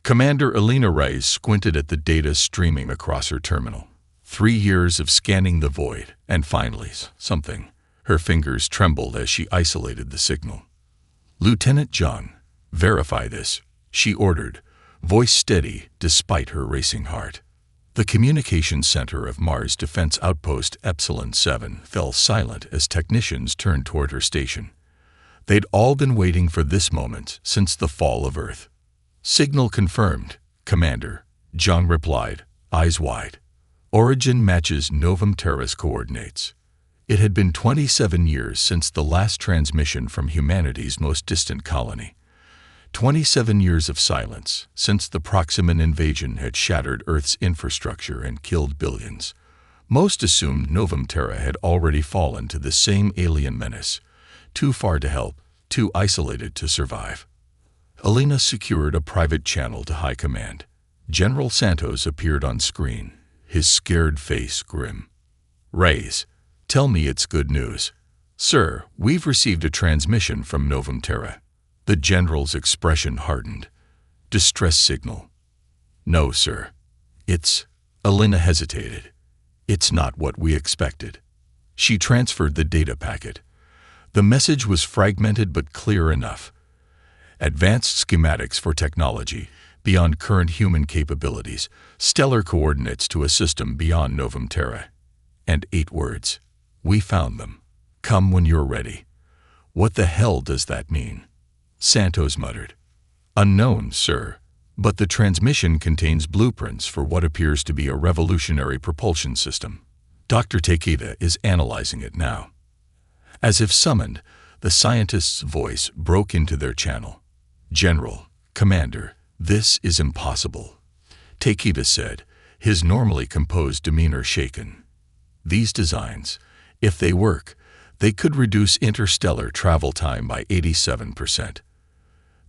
Commander Elena Reyes squinted at the data streaming across her terminal. 3 years of scanning the void, and finally, something. Her fingers trembled as she isolated the signal. "Lieutenant John, verify this," she ordered, voice steady despite her racing heart. The communications center of Mars Defense Outpost Epsilon 7 fell silent as technicians turned toward her station. They'd all been waiting for this moment since the fall of Earth. "Signal confirmed, Commander," John replied, eyes wide. "Origin matches Novum Terra's coordinates." It had been 27 years since the last transmission from humanity's most distant colony. 27 years of silence since the Proximan invasion had shattered Earth's infrastructure and killed billions. Most assumed Novum Terra had already fallen to the same alien menace, too far to help, too isolated to survive. Elena secured a private channel to High Command. General Santos appeared on screen, his scared face grim. "Reyes, tell me it's good news." "Sir, we've received a transmission from Novum Terra." The general's expression hardened. "Distress signal." "No, sir. It's—" Elena hesitated. "It's not what we expected." She transferred the data packet. The message was fragmented but clear enough. Advanced schematics for technology beyond current human capabilities, stellar coordinates to a system beyond Novum Terra. And 8 words. "We found them. Come when you're ready." "What the hell does that mean?" Santos muttered. "Unknown, sir, but the transmission contains blueprints for what appears to be a revolutionary propulsion system. Dr. Takeda is analyzing it now." As if summoned, the scientist's voice broke into their channel. "General, Commander, this is impossible," Takeda said, his normally composed demeanor shaken. "These designs, if they work, they could reduce interstellar travel time by 87%.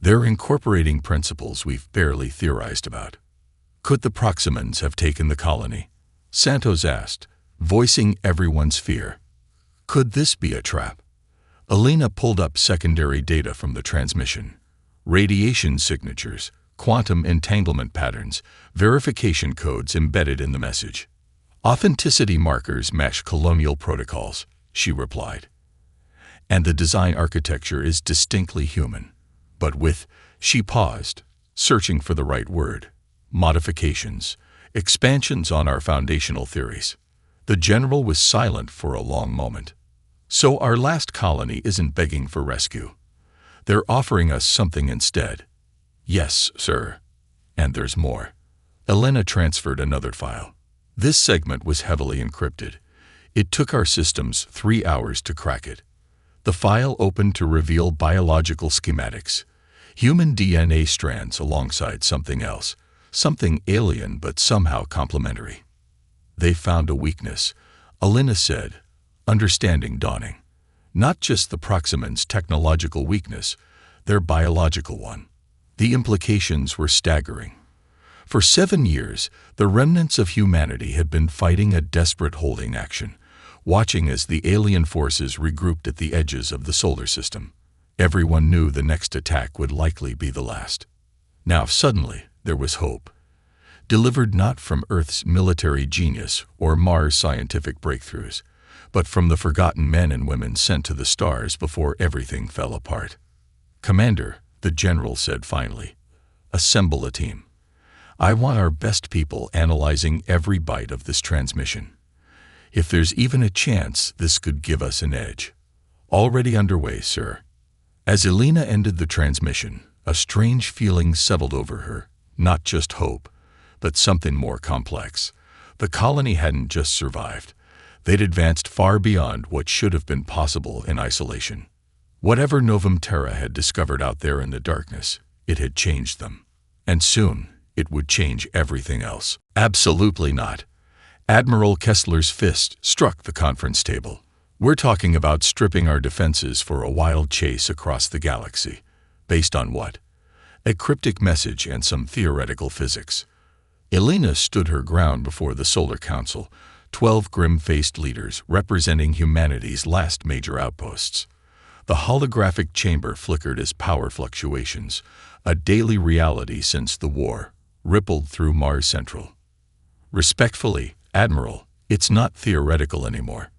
They're incorporating principles we've barely theorized about." "Could the Proximans have taken the colony?" Santos asked, voicing everyone's fear. "Could this be a trap?" Elena pulled up secondary data from the transmission. Radiation signatures, quantum entanglement patterns, verification codes embedded in the message. "Authenticity markers match colonial protocols," she replied. "And the design architecture is distinctly human. But with," she paused, searching for the right word, "modifications, expansions on our foundational theories." The general was silent for a long moment. "So our last colony isn't begging for rescue. They're offering us something instead." "Yes, sir. And there's more." Elena transferred another file. This segment was heavily encrypted. It took our systems 3 hours to crack it. The file opened to reveal biological schematics, human DNA strands alongside something else, something alien but somehow complementary. "They found a weakness," Elena said, understanding dawning. "Not just the Proximans' technological weakness, their biological one." The implications were staggering. For 7 years, the remnants of humanity had been fighting a desperate holding action, watching as the alien forces regrouped at the edges of the solar system. Everyone knew the next attack would likely be the last. Now suddenly, there was hope. Delivered not from Earth's military genius or Mars' scientific breakthroughs, but from the forgotten men and women sent to the stars before everything fell apart. "Commander," the general said finally, "assemble a team. I want our best people analyzing every byte of this transmission. If there's even a chance this could give us an edge." "Already underway, sir." As Elena ended the transmission, a strange feeling settled over her, not just hope, but something more complex. The colony hadn't just survived. They'd advanced far beyond what should have been possible in isolation. Whatever Novum Terra had discovered out there in the darkness, it had changed them. And soon, it would change everything else. "Absolutely not." Admiral Kessler's fist struck the conference table. "We're talking about stripping our defenses for a wild chase across the galaxy. Based on what? A cryptic message and some theoretical physics." Elena stood her ground before the Solar Council, 12 grim-faced leaders representing humanity's last major outposts. The holographic chamber flickered as power fluctuations, a daily reality since the war, rippled through Mars Central. "Respectfully, Admiral, it's not theoretical anymore."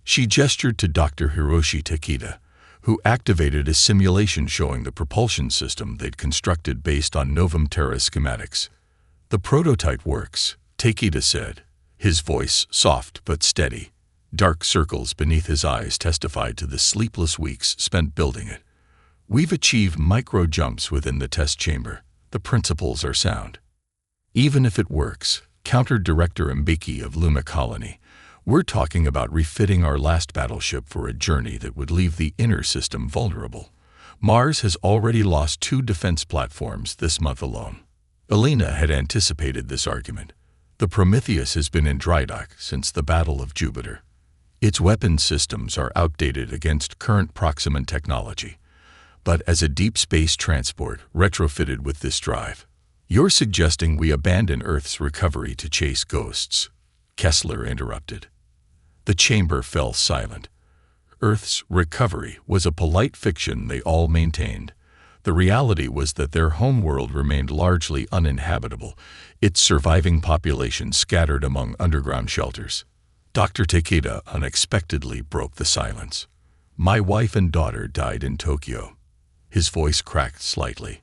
She gestured to Dr. Hiroshi Takeda, who activated a simulation showing the propulsion system they'd constructed based on Novum Terra schematics. "The prototype works," Takeda said, his voice soft but steady. Dark circles beneath his eyes testified to the sleepless weeks spent building it. "We've achieved micro-jumps within the test chamber. The principles are sound." "Even if it works," countered Director Mbeki of Luma Colony, "we're talking about refitting our last battleship for a journey that would leave the inner system vulnerable. Mars has already lost 2 defense platforms this month alone." Alina had anticipated this argument. The Prometheus has been in dry dock since the Battle of Jupiter. Its weapon systems are outdated against current Proximan technology, but as a deep space transport retrofitted with this drive. "You're suggesting we abandon Earth's recovery to chase ghosts," Kessler interrupted. The chamber fell silent. Earth's recovery was a polite fiction they all maintained. The reality was that their homeworld remained largely uninhabitable, its surviving population scattered among underground shelters. Dr. Takeda unexpectedly broke the silence. "My wife and daughter died in Tokyo." His voice cracked slightly.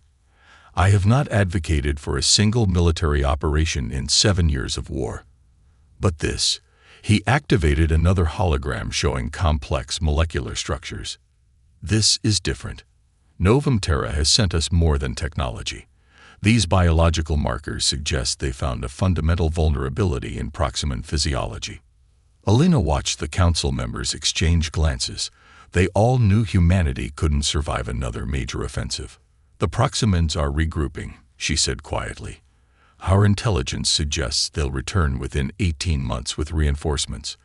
"I have not advocated for a single military operation in 7 years of war. But this," he activated another hologram showing complex molecular structures. "This is different. Novum Terra has sent us more than technology. These biological markers suggest they found a fundamental vulnerability in Proximan physiology." Alina watched the council members exchange glances. They all knew humanity couldn't survive another major offensive. "The Proximans are regrouping," she said quietly. "Our intelligence suggests they'll return within 18 months with reinforcements.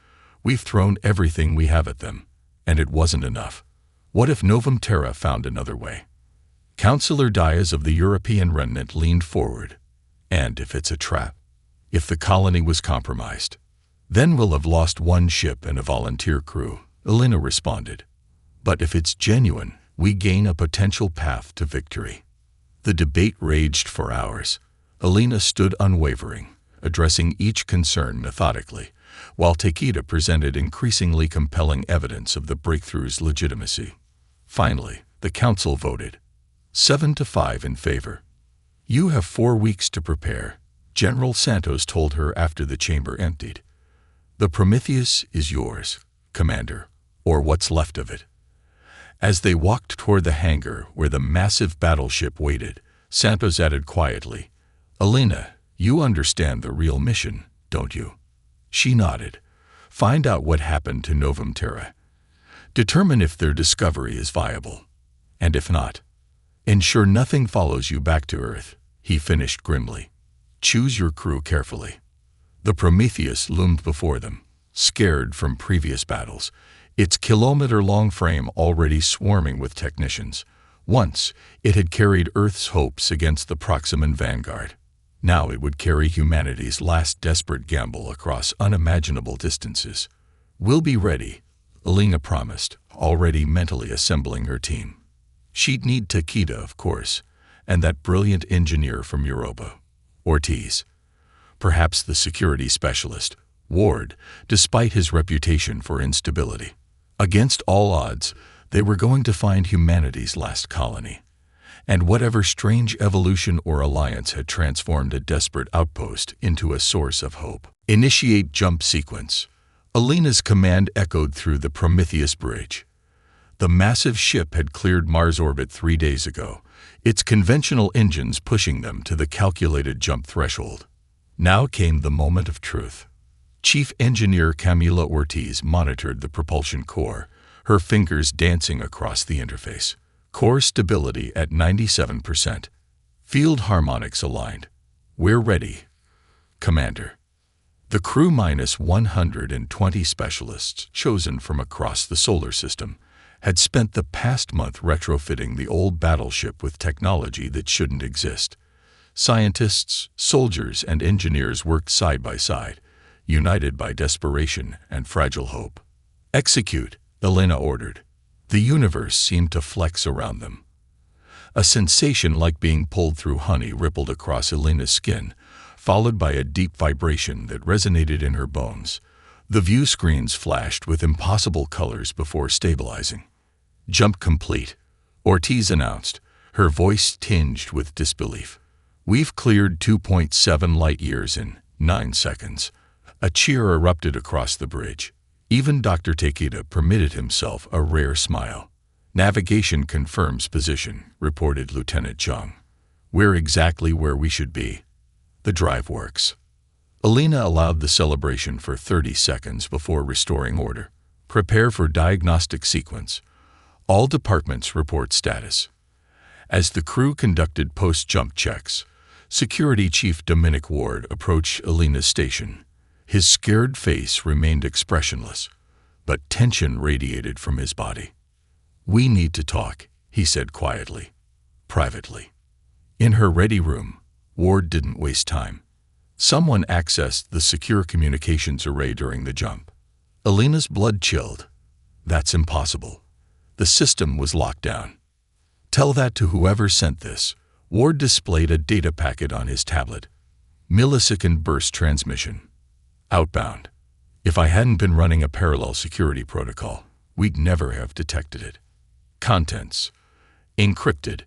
We've thrown everything we have at them, and it wasn't enough. What if Novum Terra found another way?" Councillor Diaz of the European Remnant leaned forward. "And if it's a trap? If the colony was compromised? Then we'll have lost 1 ship and a volunteer crew," Alina responded. "But if it's genuine, we gain a potential path to victory." The debate raged for hours. Alina stood unwavering, addressing each concern methodically, while Takeda presented increasingly compelling evidence of the breakthrough's legitimacy. Finally, the council voted 7-5 in favor. "You have 4 weeks to prepare," General Santos told her after the chamber emptied. "The Prometheus is yours, Commander, or what's left of it." As they walked toward the hangar where the massive battleship waited, Santos added quietly, "Alina, you understand the real mission, don't you?" She nodded. "Find out what happened to Novum Terra. Determine if their discovery is viable. And if not, ensure nothing follows you back to Earth," he finished grimly. "Choose your crew carefully." The Prometheus loomed before them, scared from previous battles, its kilometer-long frame already swarming with technicians. Once, it had carried Earth's hopes against the Proximan vanguard. Now it would carry humanity's last desperate gamble across unimaginable distances. "We'll be ready," Alina promised, already mentally assembling her team. She'd need Takeda, of course, and that brilliant engineer from Europa, Ortiz. Perhaps the security specialist, Ward, despite his reputation for instability. Against all odds, they were going to find humanity's last colony. And whatever strange evolution or alliance had transformed a desperate outpost into a source of hope. "Initiate jump sequence." Alina's command echoed through the Prometheus bridge. The massive ship had cleared Mars orbit 3 days ago, its conventional engines pushing them to the calculated jump threshold. Now came the moment of truth. Chief Engineer Camila Ortiz monitored the propulsion core, her fingers dancing across the interface. Core stability at 97%. Field harmonics aligned. "We're ready, Commander." The crew minus 120 specialists chosen from across the solar system had spent the past month retrofitting the old battleship with technology that shouldn't exist. Scientists, soldiers, and engineers worked side by side, united by desperation and fragile hope. "Execute," Alina ordered. The universe seemed to flex around them. A sensation like being pulled through honey rippled across Elena's skin, followed by a deep vibration that resonated in her bones. The view screens flashed with impossible colors before stabilizing. "Jump complete," Ortiz announced, her voice tinged with disbelief. "We've cleared 2.7 light years in 9 seconds." A cheer erupted across the bridge. Even Dr. Takeda permitted himself a rare smile. "Navigation confirms position," reported Lieutenant Chung. "We're exactly where we should be. The drive works." Elena allowed the celebration for 30 seconds before restoring order. "Prepare for diagnostic sequence. All departments report status." As the crew conducted post-jump checks, Security Chief Dominic Ward approached Elena's station. His scared face remained expressionless, but tension radiated from his body. "We need to talk," he said quietly, privately. In her ready room, Ward didn't waste time. Someone accessed the secure communications array during the jump. Elena's blood chilled. "That's impossible. The system was locked down." "Tell that to whoever sent this." Ward displayed a data packet on his tablet. "Millisecond burst transmission. Outbound. If I hadn't been running a parallel security protocol, we'd never have detected it. Contents. Encrypted."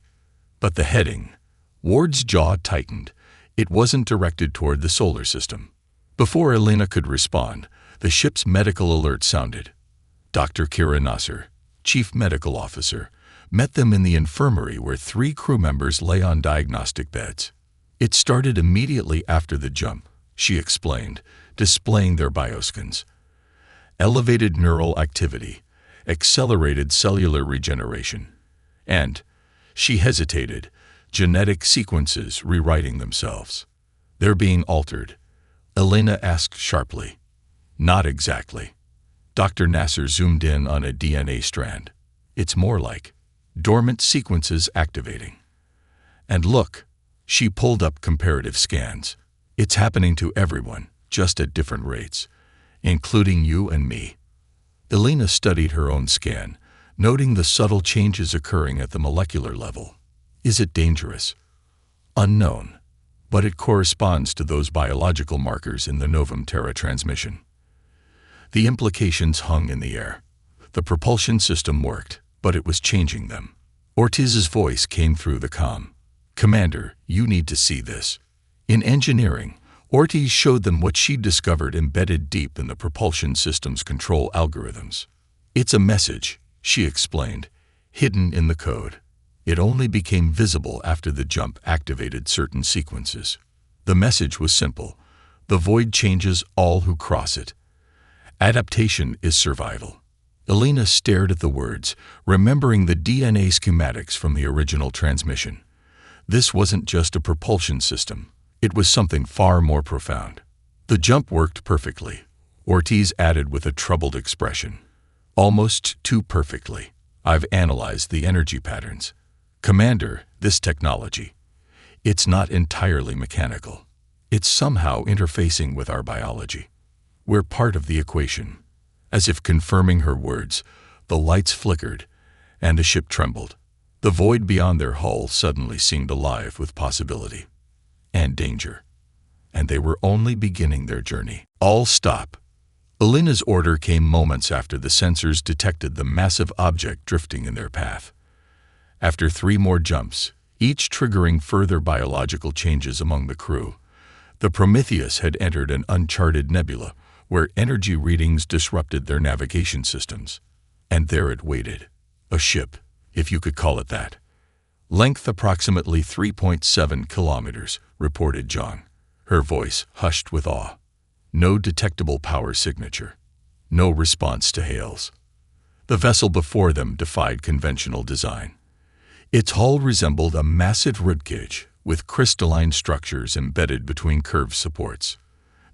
But the heading. Ward's jaw tightened. It wasn't directed toward the solar system. Before Elena could respond, the ship's medical alert sounded. Dr. Kira Nasser, Chief Medical Officer, met them in the infirmary where 3 crew members lay on diagnostic beds. "It started immediately after the jump," she explained, displaying their bioscans. "Elevated neural activity, accelerated cellular regeneration, and," she hesitated, "genetic sequences rewriting themselves." "They're being altered?" Elena asked sharply. "Not exactly." Dr. Nasser zoomed in on a DNA strand. "It's more like dormant sequences activating. And look," she pulled up comparative scans. "It's happening to everyone, just at different rates, including you and me." Elena studied her own scan, noting the subtle changes occurring at the molecular level. "Is it dangerous?" "Unknown, but it corresponds to those biological markers in the Novum Terra transmission." The implications hung in the air. The propulsion system worked, but it was changing them. Ortiz's voice came through the comm. "Commander, you need to see this." In engineering, Ortiz showed them what she'd discovered embedded deep in the propulsion system's control algorithms. "It's a message," she explained, "hidden in the code. It only became visible after the jump activated certain sequences. The message was simple: the void changes all who cross it. Adaptation is survival." Elena stared at the words, remembering the DNA schematics from the original transmission. This wasn't just a propulsion system. It was something far more profound. "The jump worked perfectly," Ortiz added with a troubled expression. "Almost too perfectly. I've analyzed the energy patterns. Commander, this technology, it's not entirely mechanical. It's somehow interfacing with our biology. We're part of the equation." As if confirming her words, the lights flickered, and the ship trembled. The void beyond their hull suddenly seemed alive with possibility and danger. And they were only beginning their journey. "All stop." Elena's order came moments after the sensors detected the massive object drifting in their path. After 3 more jumps, each triggering further biological changes among the crew, the Prometheus had entered an uncharted nebula where energy readings disrupted their navigation systems. And there it waited. A ship, if you could call it that. "Length approximately 3.7 kilometers, reported Zhang, her voice hushed with awe. No detectable power signature. No response to hails. The vessel before them defied conventional design. Its hull resembled a massive ribcage with crystalline structures embedded between curved supports.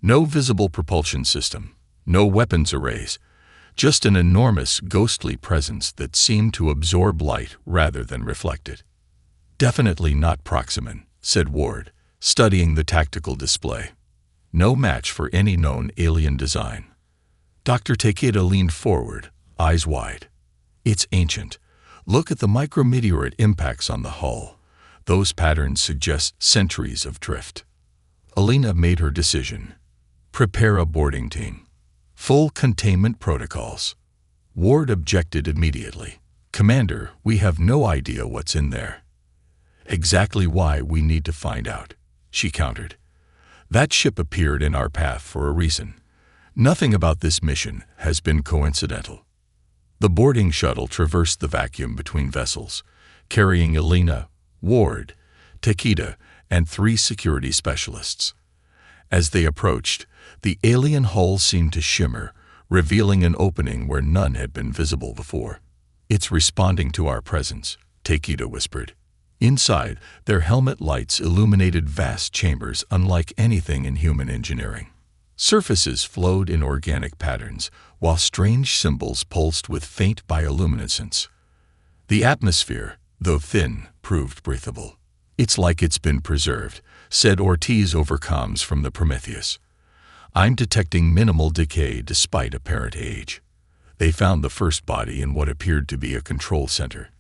No visible propulsion system, no weapons arrays, just an enormous, ghostly presence that seemed to absorb light rather than reflect it. "Definitely not Proximan," said Ward, studying the tactical display. "No match for any known alien design." Dr. Takeda leaned forward, eyes wide. It's ancient. Look at the micrometeorite impacts on the hull. Those patterns suggest centuries of drift. Alina made her decision. Prepare a boarding team. Full containment protocols. Ward objected immediately. Commander, we have no idea what's in there. Exactly why we need to find out, she countered. That ship appeared in our path for a reason. Nothing about this mission has been coincidental. The boarding shuttle traversed the vacuum between vessels, carrying Alina, Ward, Takeda, and 3 security specialists. As they approached, the alien hull seemed to shimmer, revealing an opening where none had been visible before. It's responding to our presence, Takeda whispered. Inside, their helmet lights illuminated vast chambers unlike anything in human engineering. Surfaces flowed in organic patterns, while strange symbols pulsed with faint bioluminescence. The atmosphere, though thin, proved breathable. It's like it's been preserved, said Ortiz over comms from the Prometheus. I'm detecting minimal decay despite apparent age. They found the first body in what appeared to be a control center.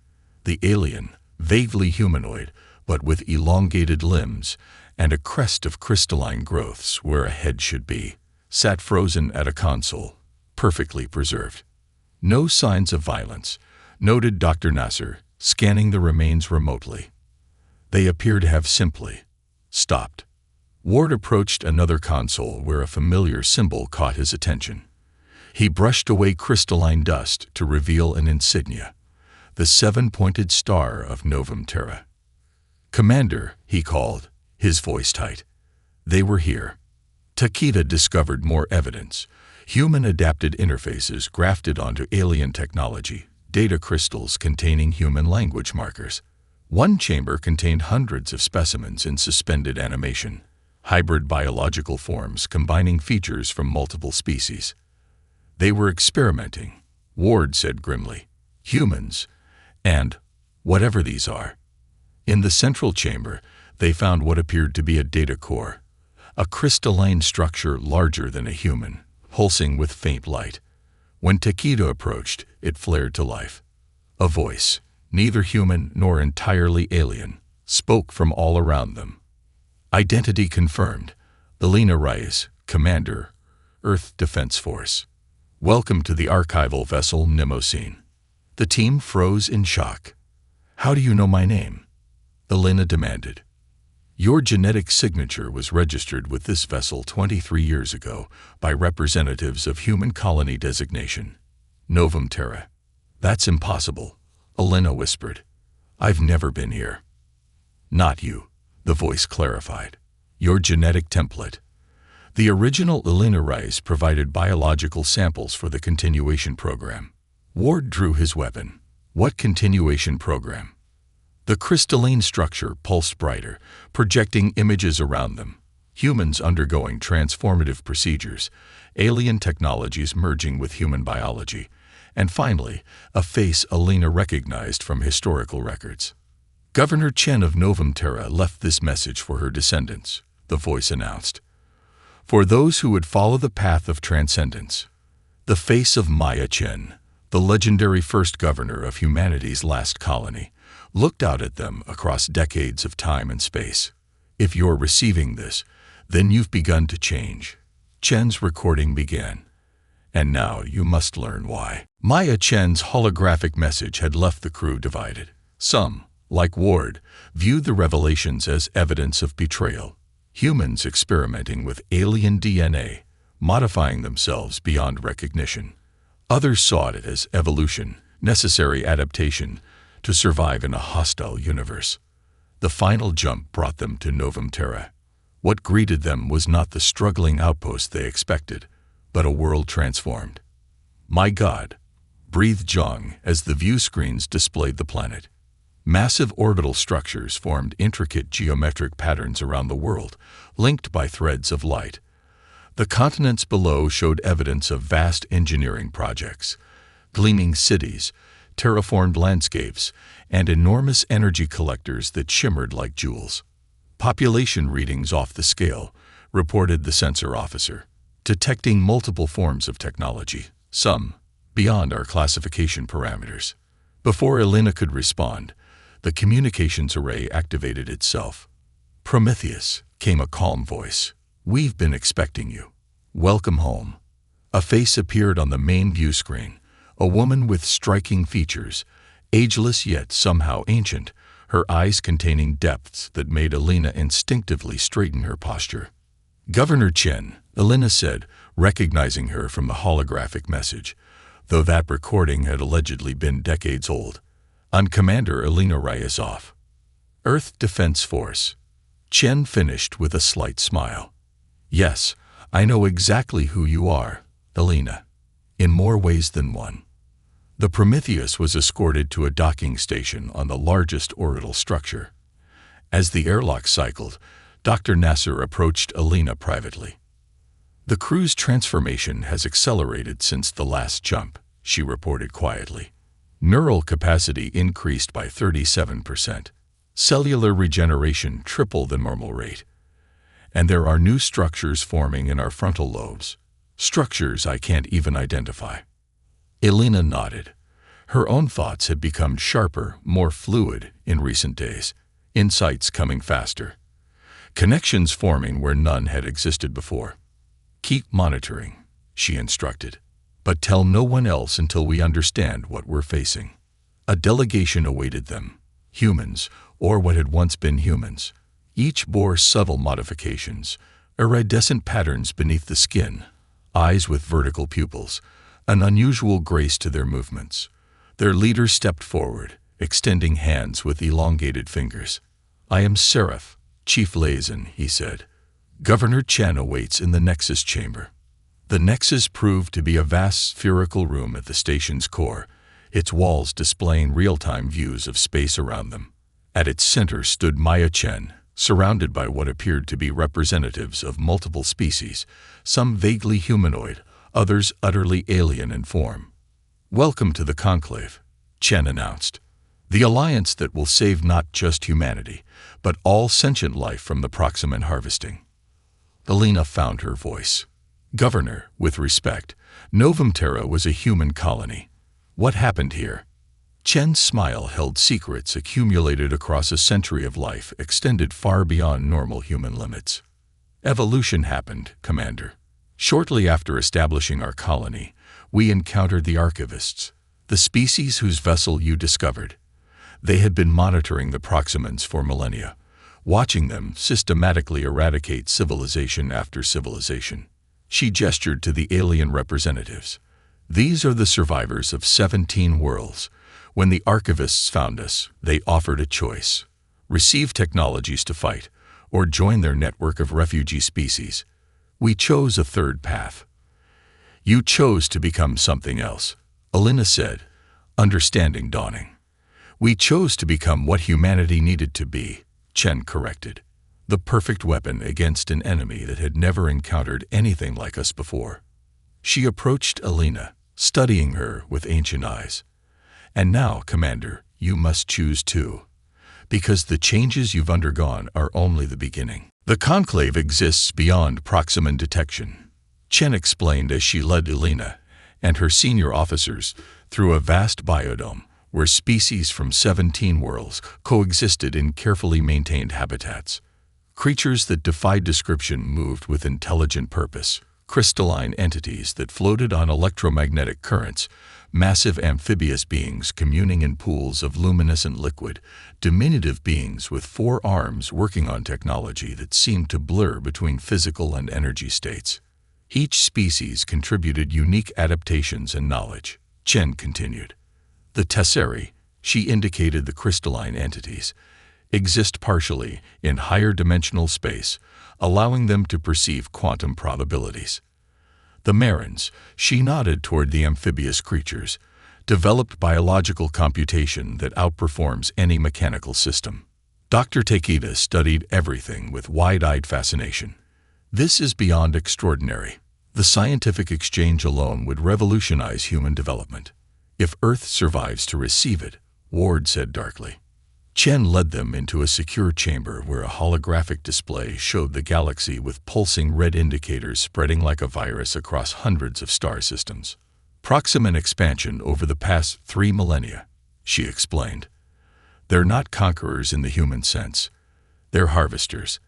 The alien, vaguely humanoid, but with elongated limbs and a crest of crystalline growths where a head should be, sat frozen at a console, perfectly preserved. No signs of violence, noted Dr. Nasser, scanning the remains remotely. They appear to have simply stopped. Ward approached another console where a familiar symbol caught his attention. He brushed away crystalline dust to reveal an insignia, the 7-pointed star of Novum Terra. Commander, he called, his voice tight. They were here. Takeda discovered more evidence. Human-adapted interfaces grafted onto alien technology, data crystals containing human language markers. One chamber contained hundreds of specimens in suspended animation, hybrid biological forms combining features from multiple species. They were experimenting, Ward said grimly. Humans, and whatever these are. In the central chamber, they found what appeared to be a data core, a crystalline structure larger than a human, pulsing with faint light. When Takeda approached, it flared to life. A voice, neither human nor entirely alien, spoke from all around them. Identity confirmed. Alina Rice, Commander, Earth Defense Force. Welcome to the archival vessel Mnemosyne. The team froze in shock. How do you know my name? Alina demanded. Your genetic signature was registered with this vessel 23 years ago by representatives of Human Colony Designation, Novum Terra. That's impossible, Alina whispered. I've never been here. Not you, the voice clarified. Your genetic template. The original Alina Rice provided biological samples for the continuation program. Ward drew his weapon. What continuation program? The crystalline structure pulsed brighter, projecting images around them. Humans undergoing transformative procedures, alien technologies merging with human biology, and finally, a face Alina recognized from historical records. Governor Chen of Novum Terra left this message for her descendants, the voice announced. For those who would follow the path of transcendence. The face of Maya Chen, the legendary first governor of humanity's last colony, looked out at them across decades of time and space. If you're receiving this, then you've begun to change. Chen's recording began. And now you must learn why. Maya Chen's holographic message had left the crew divided. Some, like Ward, viewed the revelations as evidence of betrayal. Humans experimenting with alien DNA, modifying themselves beyond recognition. Others saw it as evolution, necessary adaptation, to survive in a hostile universe. The final jump brought them to Novum Terra. What greeted them was not the struggling outpost they expected, but a world transformed. My God, breathed Zhang as the view screens displayed the planet. Massive orbital structures formed intricate geometric patterns around the world, linked by threads of light. The continents below showed evidence of vast engineering projects, gleaming cities, terraformed landscapes, and enormous energy collectors that shimmered like jewels. Population readings off the scale, reported the sensor officer, detecting multiple forms of technology, some beyond our classification parameters. Before Elena could respond, the communications array activated itself. "Prometheus," came a calm voice. "We've been expecting you. Welcome home." A face appeared on the main view screen, a woman with striking features, ageless yet somehow ancient, her eyes containing depths that made Elena instinctively straighten her posture. "Governor Chen," Elena said, recognizing her from the holographic message, though that recording had allegedly been decades old. "I'm Commander Elena Ryazov. Earth Defense Force." Chen finished with a slight smile. "Yes, I know exactly who you are, Elena. In more ways than one." The Prometheus was escorted to a docking station on the largest orbital structure. As the airlock cycled, Dr. Nasser approached Elena privately. "The crew's transformation has accelerated since the last jump," she reported quietly. "Neural capacity increased by 37%. Cellular regeneration tripled the normal rate. And there are new structures forming in our frontal lobes. Structures I can't even identify." Elena nodded. Her own thoughts had become sharper, more fluid in recent days, insights coming faster, connections forming where none had existed before. "Keep monitoring," she instructed, "but tell no one else until we understand what we're facing." A delegation awaited them, humans, or what had once been humans. Each bore subtle modifications, iridescent patterns beneath the skin, eyes with vertical pupils, an unusual grace to their movements. Their leader stepped forward, extending hands with elongated fingers. "I am Seraph, Chief Liaison," he said. "Governor Chen awaits in the Nexus chamber." The Nexus proved to be a vast spherical room at the station's core, its walls displaying real-time views of space around them. At its center stood Maya Chen, surrounded by what appeared to be representatives of multiple species, some vaguely humanoid, others utterly alien in form. "Welcome to the Conclave," Chen announced. "The alliance that will save not just humanity, but all sentient life from the Proximan harvesting." Elena found her voice. "Governor, with respect, Novum Terra was a human colony. What happened here?" Chen's smile held secrets accumulated across a century of life extended far beyond normal human limits. "Evolution happened, Commander. Shortly after establishing our colony, we encountered the Archivists, the species whose vessel you discovered. They had been monitoring the Proximans for millennia, watching them systematically eradicate civilization after civilization." She gestured to the alien representatives. "These are the survivors of 17 worlds. When the Archivists found us, they offered a choice: receive technologies to fight, or join their network of refugee species. We chose a third path." "You chose to become something else," Elena said, understanding dawning. "We chose to become what humanity needed to be," Chen corrected. "The perfect weapon against an enemy that had never encountered anything like us before." She approached Elena, studying her with ancient eyes. "And now, Commander, you must choose too, because the changes you've undergone are only the beginning. The Conclave exists beyond Proximan detection," Chen explained as she led Elena and her senior officers through a vast biodome where species from 17 worlds coexisted in carefully maintained habitats. Creatures that defied description moved with intelligent purpose, crystalline entities that floated on electromagnetic currents, massive amphibious beings communing in pools of luminescent liquid, diminutive beings with 4 arms working on technology that seemed to blur between physical and energy states. Each species contributed unique adaptations and knowledge, Chen continued. The Tesseri, she indicated the crystalline entities, exist partially in higher dimensional space, allowing them to perceive quantum probabilities. The Marins, she nodded toward the amphibious creatures, developed biological computation that outperforms any mechanical system. Dr. Takeda studied everything with wide-eyed fascination. "This is beyond extraordinary. The scientific exchange alone would revolutionize human development. If Earth survives to receive it," Ward said darkly. Chen led them into a secure chamber where a holographic display showed the galaxy with pulsing red indicators spreading like a virus across hundreds of star systems. Proximan expansion over the past 3 millennia, she explained. They're not conquerors in the human sense. They're harvesters.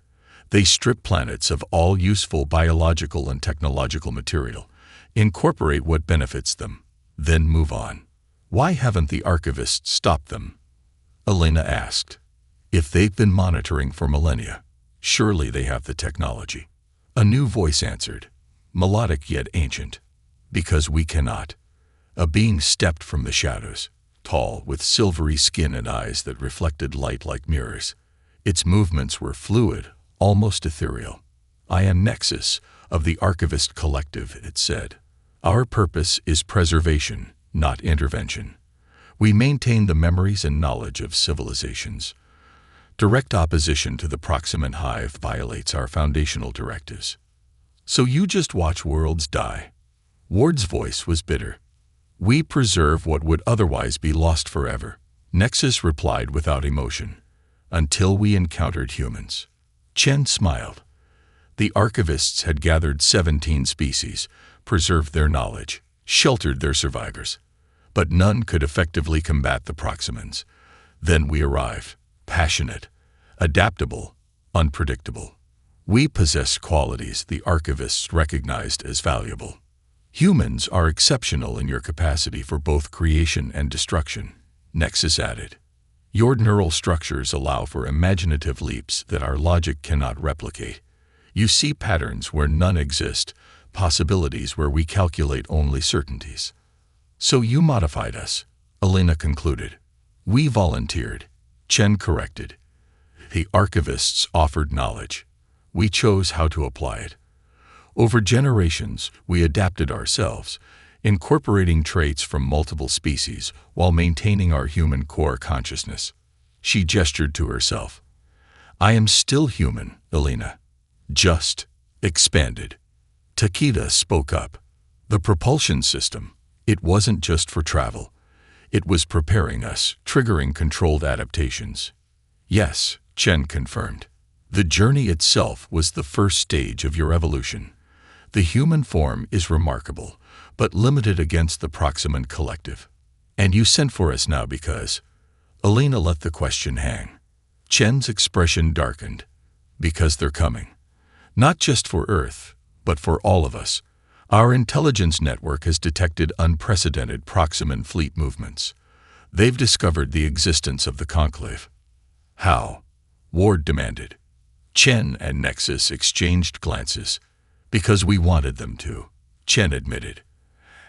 They strip planets of all useful biological and technological material, incorporate what benefits them, then move on. Why haven't the archivists stopped them? Elena asked. If they've been monitoring for millennia, surely they have the technology. A new voice answered, melodic yet ancient. Because we cannot. A being stepped from the shadows, tall, with silvery skin and eyes that reflected light like mirrors. Its movements were fluid, almost ethereal. I am Nexus of the Archivist Collective, it said. Our purpose is preservation, not intervention. We maintain the memories and knowledge of civilizations. Direct opposition to the Proximan Hive violates our foundational directives. So you just watch worlds die. Ward's voice was bitter. We preserve what would otherwise be lost forever, Nexus replied without emotion, until we encountered humans. Chen smiled. The archivists had gathered 17 species, preserved their knowledge, sheltered their survivors. But none could effectively combat the Proximans. Then we arrived, passionate, adaptable, unpredictable. We possessed qualities the archivists recognized as valuable. Humans are exceptional in your capacity for both creation and destruction, Nexus added. Your neural structures allow for imaginative leaps that our logic cannot replicate. You see patterns where none exist, possibilities where we calculate only certainties. So you modified us, Elena concluded. We volunteered, Chen corrected. The archivists offered knowledge. We chose how to apply it. Over generations, we adapted ourselves, incorporating traits from multiple species while maintaining our human core consciousness. She gestured to herself. I am still human, Elena. Just expanded. Takeda spoke up. The propulsion system, it wasn't just for travel. It was preparing us, triggering controlled adaptations. Yes, Chen confirmed. The journey itself was the first stage of your evolution. The human form is remarkable, but limited against the Proximan Collective. And you sent for us now because... Elena let the question hang. Chen's expression darkened. Because they're coming. Not just for Earth, but for all of us. Our intelligence network has detected unprecedented Proximan fleet movements. They've discovered the existence of the Conclave. How? Ward demanded. Chen and Nexus exchanged glances. Because we wanted them to, Chen admitted.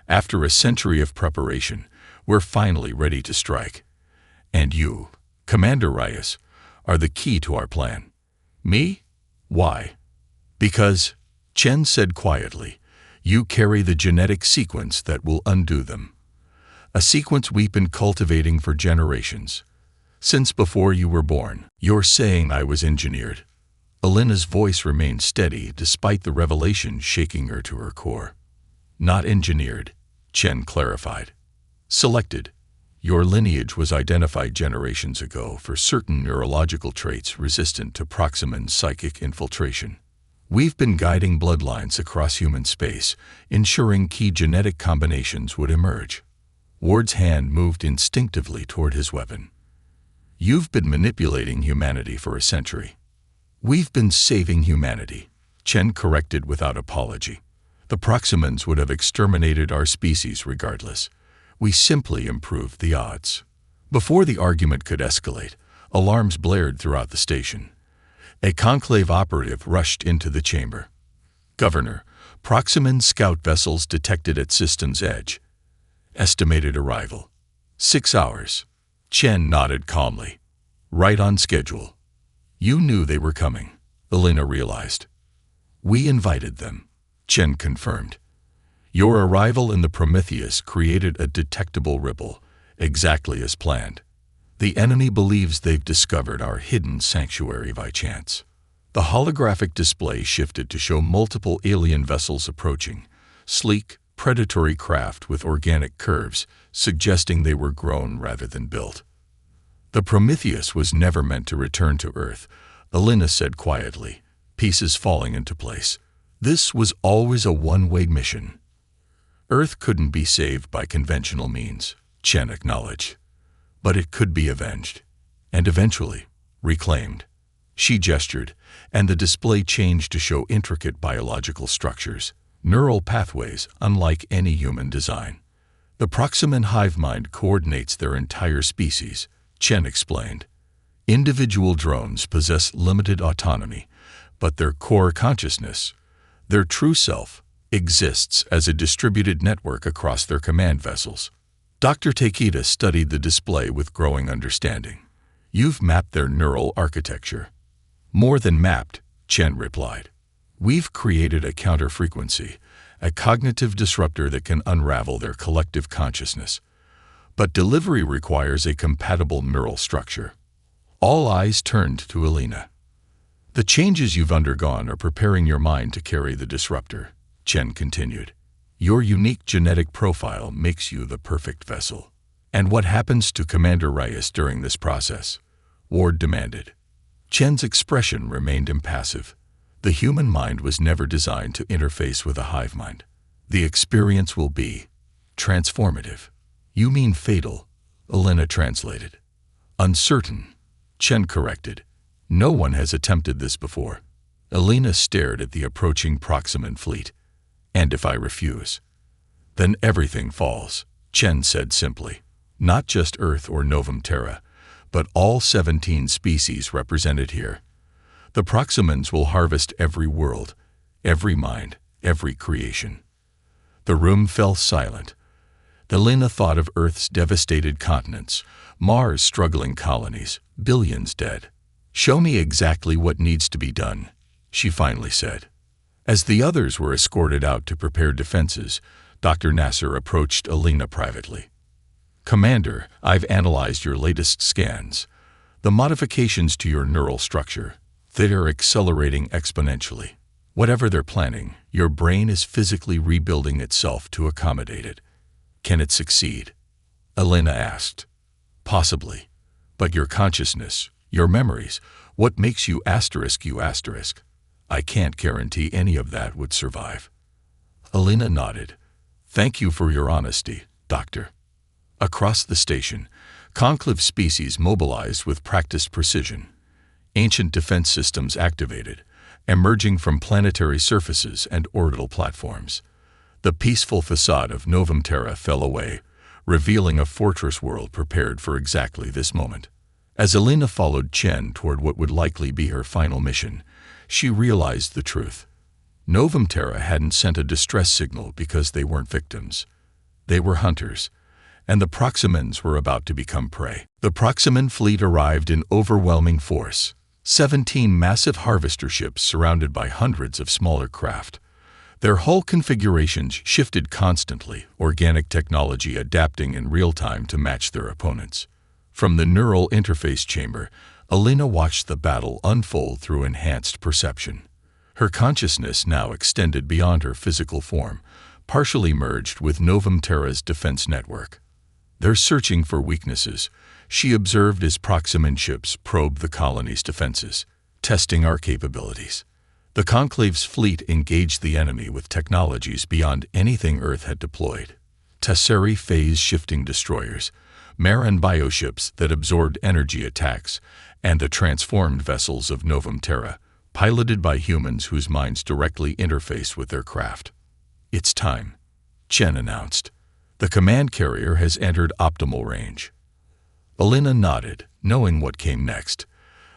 After a century of preparation, we're finally ready to strike. And you, Commander Reyes, are the key to our plan. Me? Why? Because, Chen said quietly, you carry the genetic sequence that will undo them. A sequence we've been cultivating for generations. Since before you were born, you're saying I was engineered. Elena's voice remained steady despite the revelation shaking her to her core. Not engineered, Chen clarified. Selected. Your lineage was identified generations ago for certain neurological traits resistant to Proximan psychic infiltration. We've been guiding bloodlines across human space, ensuring key genetic combinations would emerge. Ward's hand moved instinctively toward his weapon. You've been manipulating humanity for a century. We've been saving humanity, Chen corrected without apology. The Proximans would have exterminated our species regardless. We simply improved the odds. Before the argument could escalate, alarms blared throughout the station. A Conclave operative rushed into the chamber. Governor, Proximan scout vessels detected at system's edge. Estimated arrival. 6 hours. Chen nodded calmly. Right on schedule. You knew they were coming, Elena realized. We invited them, Chen confirmed. Your arrival in the Prometheus created a detectable ripple, exactly as planned. The enemy believes they've discovered our hidden sanctuary by chance. The holographic display shifted to show multiple alien vessels approaching, sleek, predatory craft with organic curves, suggesting they were grown rather than built. The Prometheus was never meant to return to Earth, Elena said quietly, pieces falling into place. This was always a one-way mission. Earth couldn't be saved by conventional means, Chen acknowledged. But it could be avenged. And eventually, reclaimed. She gestured, and the display changed to show intricate biological structures, neural pathways unlike any human design. The Proximan hive mind coordinates their entire species, Chen explained. Individual drones possess limited autonomy, but their core consciousness, their true self, exists as a distributed network across their command vessels. Dr. Takeda studied the display with growing understanding. You've mapped their neural architecture. More than mapped, Chen replied. We've created a counter-frequency, a cognitive disruptor that can unravel their collective consciousness. But delivery requires a compatible neural structure. All eyes turned to Elena. The changes you've undergone are preparing your mind to carry the disruptor, Chen continued. Your unique genetic profile makes you the perfect vessel. And what happens to Commander Reyes during this process? Ward demanded. Chen's expression remained impassive. The human mind was never designed to interface with a hive mind. The experience will be transformative. You mean fatal, Elena translated. Uncertain, Chen corrected. No one has attempted this before. Elena stared at the approaching Proximan fleet. And if I refuse? Then everything falls, Chen said simply. Not just Earth or Novum Terra, but all 17 species represented here. The Proximans will harvest every world, every mind, every creation. The room fell silent. Elena thought of Earth's devastated continents, Mars' struggling colonies, billions dead. Show me exactly what needs to be done, she finally said. As the others were escorted out to prepare defenses, Dr. Nasser approached Elena privately. Commander, I've analyzed your latest scans. The modifications to your neural structure, they're accelerating exponentially. Whatever they're planning, your brain is physically rebuilding itself to accommodate it. Can it succeed? Elena asked. Possibly. But your consciousness, your memories, what makes you asterisk you asterisk? I can't guarantee any of that would survive. Elena nodded. Thank you for your honesty, Doctor. Across the station, conclave species mobilized with practiced precision. Ancient defense systems activated, emerging from planetary surfaces and orbital platforms. The peaceful facade of Novum Terra fell away, revealing a fortress world prepared for exactly this moment. As Elena followed Chen toward what would likely be her final mission, she realized the truth. Novum Terra hadn't sent a distress signal because they weren't victims. They were hunters, and the Proximans were about to become prey. The Proximan fleet arrived in overwhelming force. 17 massive harvester ships surrounded by hundreds of smaller craft. Their hull configurations shifted constantly, organic technology adapting in real time to match their opponents. From the neural interface chamber, Elena watched the battle unfold through enhanced perception. Her consciousness now extended beyond her physical form, partially merged with Novum Terra's defense network. They're searching for weaknesses, she observed as Proximan ships probed the colony's defenses, testing our capabilities. The Conclave's fleet engaged the enemy with technologies beyond anything Earth had deployed. Tesseri phase-shifting destroyers, Marin bioships that absorbed energy attacks, and the transformed vessels of Novum Terra, piloted by humans whose minds directly interface with their craft. It's time, Chen announced. The command carrier has entered optimal range. Elena nodded, knowing what came next.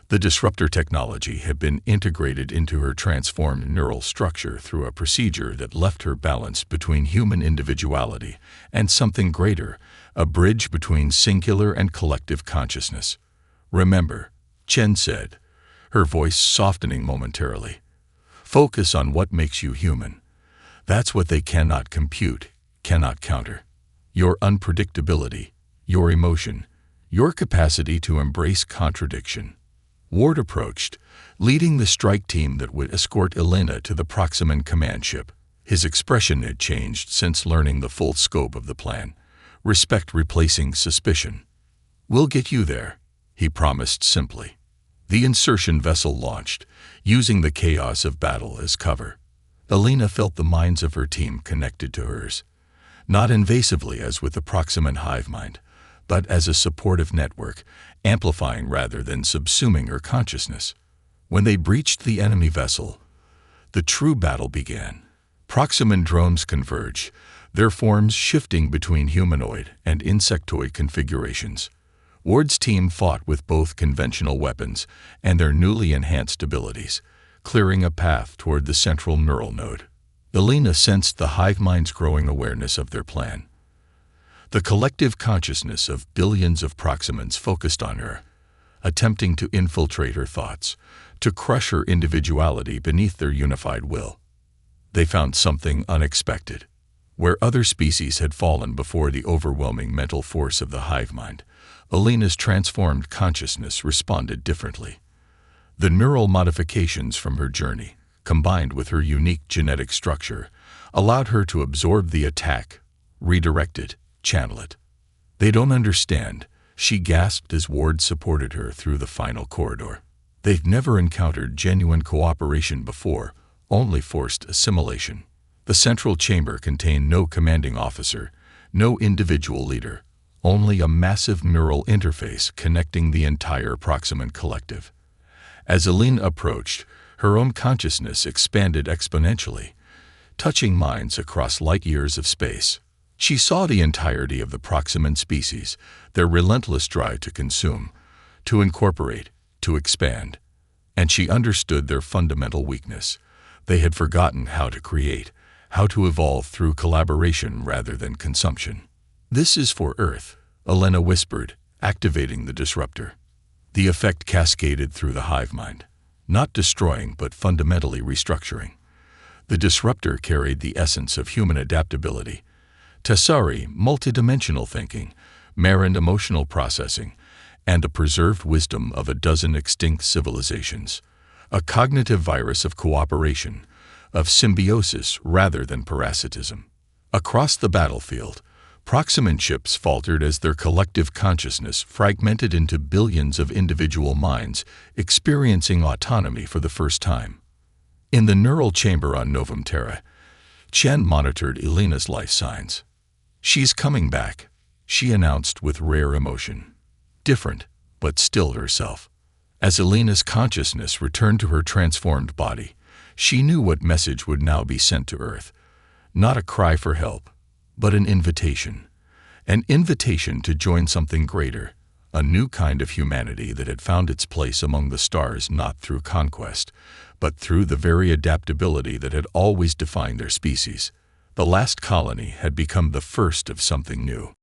The disruptor technology had been integrated into her transformed neural structure through a procedure that left her balanced between human individuality and something greater, a bridge between singular and collective consciousness. Remember, Chen said, her voice softening momentarily. Focus on what makes you human. That's what they cannot compute, cannot counter. Your unpredictability, your emotion, your capacity to embrace contradiction. Ward approached, leading the strike team that would escort Elena to the Proximan command ship. His expression had changed since learning the full scope of the plan, respect replacing suspicion. We'll get you there, he promised simply. The insertion vessel launched, using the chaos of battle as cover. Elena felt the minds of her team connected to hers. not invasively as with the Proximan hive mind, but as a supportive network, amplifying rather than subsuming her consciousness. When they breached the enemy vessel, the true battle began. Proximan drones converge, their forms shifting between humanoid and insectoid configurations. Ward's team fought with both conventional weapons and their newly enhanced abilities, clearing a path toward the central neural node. Elena sensed the hive mind's growing awareness of their plan. The collective consciousness of billions of Proximans focused on her, attempting to infiltrate her thoughts, to crush her individuality beneath their unified will. They found something unexpected. Where other species had fallen before the overwhelming mental force of the hive mind, Elena's transformed consciousness responded differently. The neural modifications from her journey, combined with her unique genetic structure, allowed her to absorb the attack, redirect it, channel it. "They don't understand," she gasped as Ward supported her through the final corridor. "They've never encountered genuine cooperation before, only forced assimilation." The central chamber contained no commanding officer, no individual leader, only a massive neural interface connecting the entire Proximan collective. As Elena approached, her own consciousness expanded exponentially, touching minds across light years of space. She saw the entirety of the Proximan species, their relentless drive to consume, to incorporate, to expand. And she understood their fundamental weakness. They had forgotten how to create, how to evolve through collaboration rather than consumption. "This is for Earth," Elena whispered, activating the disruptor. The effect cascaded through the hive mind, not destroying but fundamentally restructuring. The disruptor carried the essence of human adaptability, Tessari multidimensional thinking, Marin emotional processing, and the preserved wisdom of a dozen extinct civilizations. A cognitive virus of cooperation, of symbiosis rather than parasitism. Across the battlefield, Proximan ships faltered as their collective consciousness fragmented into billions of individual minds experiencing autonomy for the first time. In the neural chamber on Novum Terra, Chen monitored Elena's life signs. "She's coming back," she announced with rare emotion. Different, but still herself. As Elena's consciousness returned to her transformed body, she knew what message would now be sent to Earth. Not a cry for help, but an invitation. An invitation to join something greater, a new kind of humanity that had found its place among the stars not through conquest, but through the very adaptability that had always defined their species. The last colony had become the first of something new.